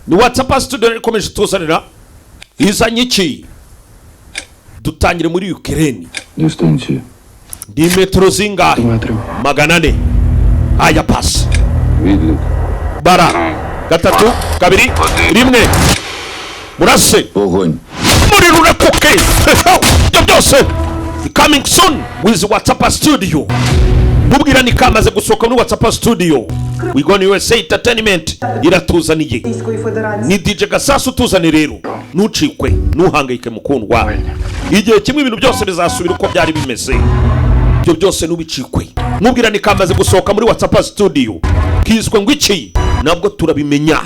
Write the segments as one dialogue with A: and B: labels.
A: ni WhatsApp studio ikomeje tuzanira izanye iki dutangire muri Ukraine
B: Distancie
A: di metro zingahe 400 aya pass
B: Vidlik
A: bara 3 2 1 murase
B: Огонь
A: muri rurakoke byose coming soon with WhatsApp studio mubwira ni kamaze gusohoka muri WhatsApp studio we go to USA Entertainment iratuzaniye ni DJ Gasasu tuzane rero nucikwe nuhangayike mukundwa igihe kimwe ibintu byose bizasubira uko byari bimeze byo byose nubicikwe mubwira ni kamaze gusohoka muri WhatsApp studio kizwe ngo iki nabwo turabimenya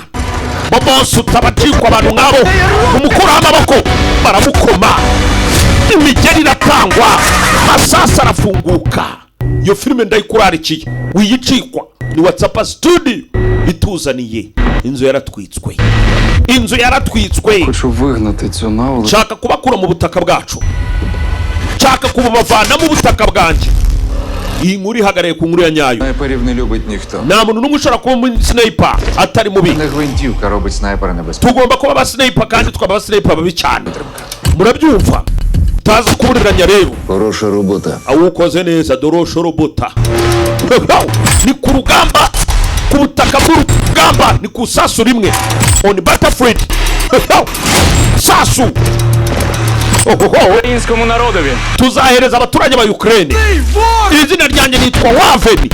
A: boss utabacikwa abantu ngabo umukura amaboko baramukoma imigeri iratangwa masasa arafunguka iyo filime ndayikurarikiye wiyicikwa ni WhatsApp studio bituzaniye inzu yaratwitswe
B: Хочу вигнати цю наволоч
A: Chaka kubakura mu butaka bwacu Chaka kubavana mu butaka bwanje iyi nkuru ihagaraye ku nkuru ya nyayo
C: Снайперів не любить ніхто.
A: nta muntu n'umwe ushobora kuba muri sniper atari mubi
C: Не гвинтівка робить снайпера небезпечним.
A: tugomba kuba aba sniper kandi twaba sniper babi cyane murabyumva taza kuburiranya rero
B: Хороша робота
A: aho ukoze neza dorosho robota ni ku rugamba ku butaka bw'urugamba ni ku sasu rimwe on battlefield sasu
D: Українському народові.
A: tuzahereza abaturage ba Ukraine izina ryanjye nitwa Waveni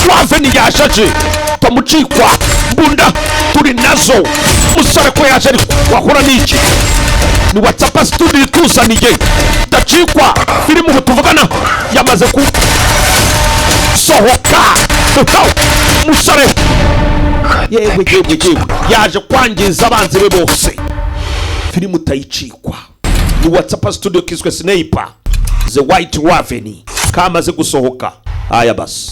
A: Waveni yashaje tamucikwa bunda turi nazo musare ko yaje wahura n'iki ni WhatsApp studio tuzaniye dacikwa filmu tuvugana yamaze ku sohoka musare yewe yaje kwangiza abanzi be bose filmu tayicikwa ni WhatsApp studio kiswe Sniper The White Raven kamaze gusohoka aya basi